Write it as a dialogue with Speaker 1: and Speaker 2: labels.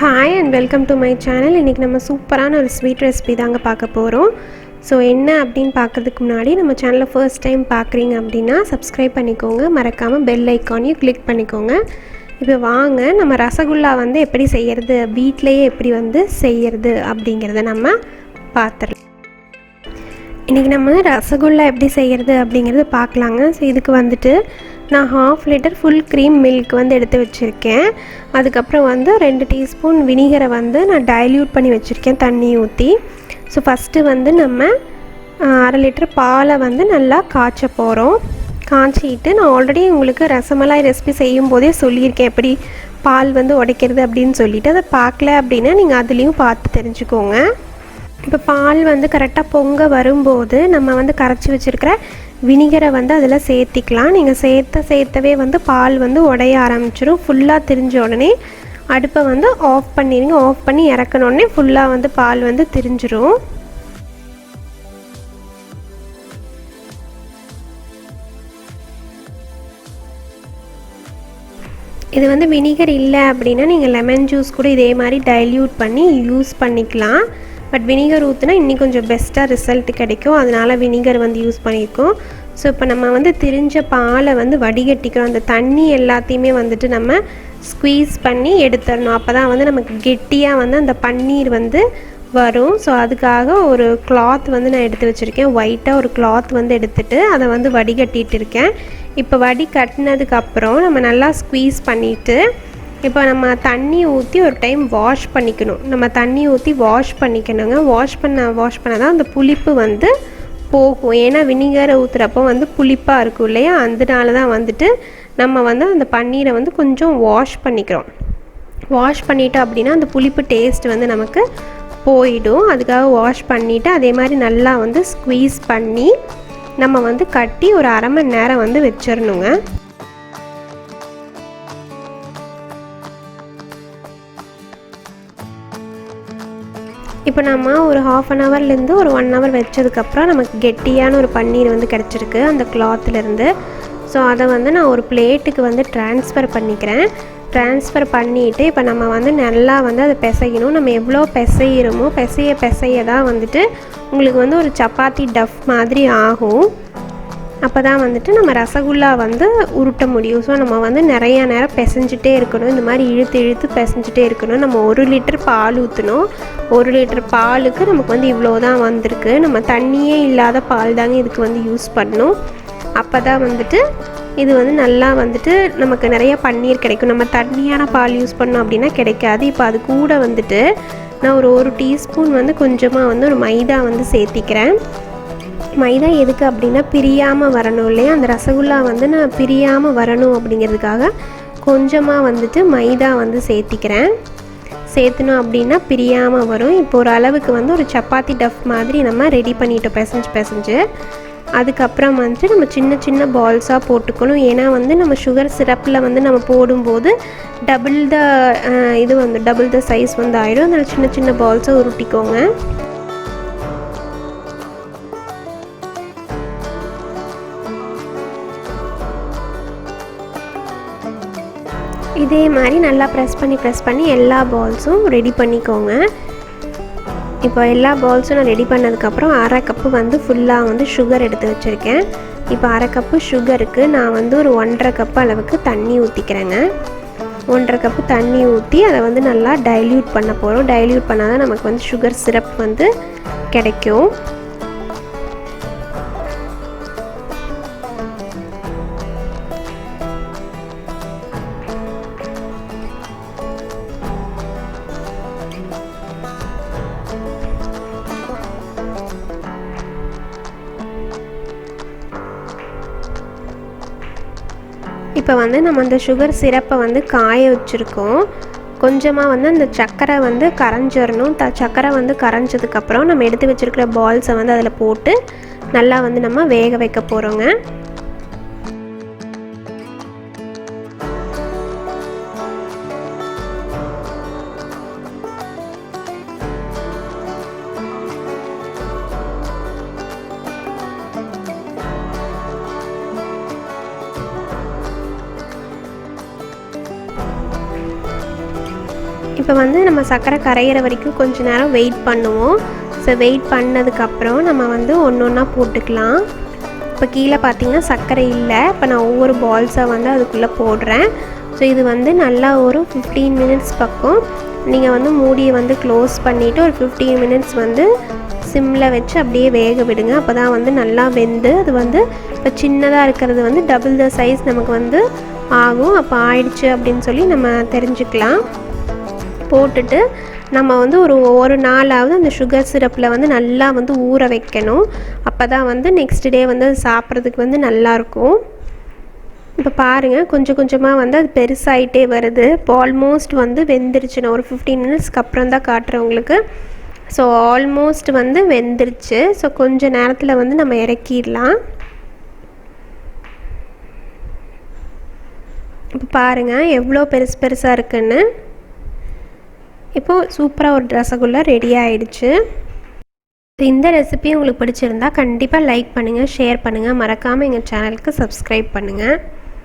Speaker 1: Hi and welcome to my channel. இன்றைக்கி நம்ம சூப்பரான ஒரு ஸ்வீட் ரெசிபி தாங்க பார்க்க போகிறோம். ஸோ என்ன அப்படின்னு பார்க்குறதுக்கு முன்னாடி நம்ம சேனலை ஃபர்ஸ்ட் டைம் பார்க்குறீங்க அப்படின்னா சப்ஸ்கிரைப் பண்ணிக்கோங்க, மறக்காமல் பெல் ஐக்கானையும் கிளிக் பண்ணிக்கோங்க. இப்போ வாங்க நம்ம ரசகுல்லா எப்படி செய்கிறது, வீட்டிலையே எப்படி செய்கிறது அப்படிங்கிறத நம்ம பார்த்துடலாம். இன்றைக்கி நம்ம ரசகுல்லா எப்படி செய்கிறது அப்படிங்கிறது பார்க்கலாங்க. ஸோ இதுக்கு நான் 1/2 லிட்டர் ஃபுல் க்ரீம் மில்க் எடுத்து வச்சுருக்கேன். அதுக்கப்புறம் 2 டீஸ்பூன் வினிகரை நான் டைல்யூட் பண்ணி வச்சுருக்கேன் தண்ணி ஊற்றி. ஸோ ஃபஸ்ட்டு நம்ம 1/2 லிட்டர் பாலை நல்லா காய்ச்ச போகிறோம். காய்ச்சிட்டு நான் ஆல்ரெடி உங்களுக்கு ரசமலாய் ரெசிபி செய்யும் போதே சொல்லியிருக்கேன் எப்படி பால் உடைக்கிறது அப்படின்னு சொல்லிவிட்டு, அதை பார்க்கல அப்படின்னா நீங்கள் அதுலேயும் பார்த்து தெரிஞ்சுக்கோங்க. இப்போ பால் கரெக்டாக பொங்க வரும்போது நம்ம கரைச்சி வச்சுருக்கிற வினிகரை அதில் சேர்த்திக்கலாம். நீங்கள் சேர்த்தவே பால் உடைய ஆரம்பிச்சிடும். ஃபுல்லாக திரிஞ்ச உடனே அடுப்பை ஆஃப் பண்ணிடுங்க. ஆஃப் பண்ணி இறக்கணுடனே ஃபுல்லாக பால் திரிஞ்சிரும். இது வினிகர் இல்லை அப்படின்னா நீங்கள் லெமன் ஜூஸ் கூட இதே மாதிரி டைல்யூட் பண்ணி யூஸ் பண்ணிக்கலாம். பட் வினிகர் ஊற்றினா இன்னும் கொஞ்சம் பெஸ்ட்டாக ரிசல்ட் கிடைக்கும். அதனால் வினிகர் யூஸ் பண்ணியிருக்கோம். ஸோ இப்போ நம்ம திரிஞ்ச பாலை வடிகட்டிக்கிறோம். அந்த தண்ணி எல்லாத்தையுமே நம்ம ஸ்குவீஸ் பண்ணி எடுத்துடணும். அப்போ தான் நமக்கு கெட்டியாக அந்த பன்னீர் வரும். ஸோ அதுக்காக ஒரு கிளாத் நான் எடுத்து வச்சுருக்கேன். ஒயிட்டாக ஒரு கிளாத் எடுத்துகிட்டு அதை வடிகட்டிகிட்டு இருக்கேன். இப்போ வடிகட்டினதுக்கப்புறம் நம்ம நல்லா ஸ்குவீஸ் பண்ணிவிட்டு இப்போ நம்ம தண்ணி ஊற்றி ஒரு டைம் வாஷ் பண்ணிக்கணும். நம்ம தண்ணி ஊற்றி வாஷ் பண்ணிக்கணுங்க. வாஷ் பண்ண தான் அந்த புளிப்பு போகும். ஏன்னா வினிகரை ஊற்றுறப்போ புளிப்பாக இருக்கும் இல்லையா, அதனால தான் நம்ம அந்த பன்னீரை கொஞ்சம் வாஷ் பண்ணிக்கிறோம். வாஷ் பண்ணிட்டோம் அப்படின்னா அந்த புளிப்பு டேஸ்ட் நமக்கு போயிடும். அதுக்காக வாஷ் பண்ணிவிட்டு அதே மாதிரி நல்லா ஸ்குவீஸ் பண்ணி நம்ம கட்டி ஒரு 1/2 மணி நேரம் வச்சிடணுங்க. இப்போ நம்ம ஒரு 1/2 ஹவர்லேருந்து ஒரு 1 ஹவர் வச்சதுக்கப்புறம் நமக்கு கெட்டியான ஒரு பன்னீர் கிடச்சிருக்கு அந்த கிளாத்துலேருந்து. ஸோ அதை நான் ஒரு பிளேட்டுக்கு ட்ரான்ஸ்ஃபர் பண்ணிக்கிறேன். ட்ரான்ஸ்ஃபர் பண்ணிவிட்டு இப்போ நம்ம நல்லா அதை பிசையணும். நம்ம எவ்வளோ பிசையிறோமோ பிசைய தான் உங்களுக்கு ஒரு சப்பாத்தி டஃப் மாதிரி ஆகும். அப்போ தான் நம்ம ரசகுல்லா உருட்ட முடியும். ஸோ நம்ம நிறையா நேரம் பிசைஞ்சிட்டே இருக்கணும். இந்த மாதிரி இழுத்து பிசைஞ்சிட்டே இருக்கணும். நம்ம 1 லிட்டர் பால் ஊற்றணும். 1 லிட்டர் பாலுக்கு நமக்கு இவ்வளோ தான் வந்திருக்கு. நம்ம தண்ணியே இல்லாத பால் தாங்க இதுக்கு யூஸ் பண்ணணும். அப்போ தான் இது நல்லா நமக்கு நிறைய பன்னீர் கிடைக்கும். நம்ம தண்ணியான பால் யூஸ் பண்ணோம் அப்படின்னா கிடைக்காது. இப்போ அது கூட நான் ஒரு 1 டீஸ்பூன் கொஞ்சமாக ஒரு மைதா சேர்த்திக்கிறேன். மைதா எதுக்கு அப்படின்னா பிரியாமல் வரணும் இல்லையா, அந்த ரசகுல்லா நான் பிரியாமல் வரணும் அப்படிங்கிறதுக்காக கொஞ்சமாக மைதா சேர்த்திக்கிறேன். சேர்த்துனோம் அப்படின்னா பிரியாமல் வரும். இப்போ ஒரு அளவுக்கு ஒரு சப்பாத்தி டஃப் மாதிரி நம்ம ரெடி பண்ணிட்டோம் பிசைஞ்சு. அதுக்கப்புறம் நம்ம சின்ன சின்ன பால்ஸாக போட்டுக்கணும். ஏன்னா நம்ம சுகர் சிரப்பில் நம்ம போடும்போது டபுள் த சைஸ் ஆகிடும். அதனால் சின்ன சின்ன பால்ஸாக உருட்டிக்கோங்க. இதே மாதிரி நல்லா ப்ரெஸ் பண்ணி எல்லா பால்ஸும் ரெடி பண்ணிக்கோங்க. இப்போ எல்லா பால்ஸும் நான் ரெடி பண்ணதுக்கப்புறம் 1/2 கப்பு ஃபுல்லாக சுகர் எடுத்து வச்சுருக்கேன். இப்போ 1/2 கப்பு சுகருக்கு நான் ஒரு 1/2 கப்பு அளவுக்கு தண்ணி ஊற்றிக்கிறேங்க. 1/2 கப்பு தண்ணி ஊற்றி அதை நல்லா டைல்யூட் பண்ண போகிறோம். டைல்யூட் பண்ணால் தான் நமக்கு சுகர் சிரப் கிடைக்கும். இப்போ நம்ம அந்த சுகர் சிரப்பை காய வச்சுருக்கோம். கொஞ்சமாக அந்த சர்க்கரை கரைஞ்சிடணும். சர்க்கரை கரைஞ்சதுக்கப்புறம் நம்ம எடுத்து வச்சுருக்கிற பால்ஸை அதில் போட்டு நல்லா நம்ம வேக வைக்க போகிறோங்க. இப்போ வந்து நம்ம சர்க்கரை கரையிற வரைக்கும் கொஞ்ச நேரம் வெயிட் பண்ணுவோம். ஸோ வெயிட் பண்ணதுக்கப்புறம் நம்ம வந்து ஒன்று ஒன்றா போட்டுக்கலாம். இப்போ கீழே பார்த்திங்கன்னா சர்க்கரை இல்லை. இப்போ நான் ஒவ்வொரு பால்ஸாக வந்து அதுக்குள்ளே போடுறேன். ஸோ இது வந்து நல்லா ஒரு 15 மினிட்ஸ் பக்கம் நீங்கள் வந்து மூடியை வந்து க்ளோஸ் பண்ணிவிட்டு ஒரு 15 மினிட்ஸ் வந்து சிம்மில் வச்சு அப்படியே வேக விடுங்க. அப்போ தான் வந்து நல்லா வெந்து அது வந்து இப்போ சின்னதாக இருக்கிறது வந்து டபுள் த சைஸ் நமக்கு வந்து ஆகும். அப்போ ஆயிடுச்சு அப்படின்னு சொல்லி நம்ம தெரிஞ்சுக்கலாம். போட்டுட்டு நம்ம வந்து ஒரு நாளாவது அந்த சுகர் சிரப்பில் வந்து நல்லா வந்து ஊற வைக்கணும். அப்போ தான் வந்து நெக்ஸ்ட் டே வந்து சாப்பிட்றதுக்கு வந்து நல்லாயிருக்கும். இப்போ பாருங்கள் கொஞ்சம் கொஞ்சமாக வந்து அது பெருசாகிட்டே வருது. இப்போ ஆல்மோஸ்ட் வந்து வெந்துருச்சு. நான் ஒரு 15 மினிட்ஸ்க்கு அப்புறம் தான் காட்டுறேன் உங்களுக்கு. ஸோ ஆல்மோஸ்ட் வந்து வெந்துருச்சு. ஸோ கொஞ்சம் நேரத்தில் வந்து நம்ம இறக்கிடலாம். இப்போ பாருங்கள் எவ்வளோ பெருசாக இருக்குன்னு. இப்போது சூப்பராக ஒரு ரசகுல்லா ரெடி ஆகிடுச்சு. இந்த ரெசிபி உங்களுக்கு பிடிச்சிருந்தா கண்டிப்பாக லைக் பண்ணுங்கள், ஷேர் பண்ணுங்கள், மறக்காமல் எங்கள் சேனலுக்கு சப்ஸ்கிரைப் பண்ணுங்கள்.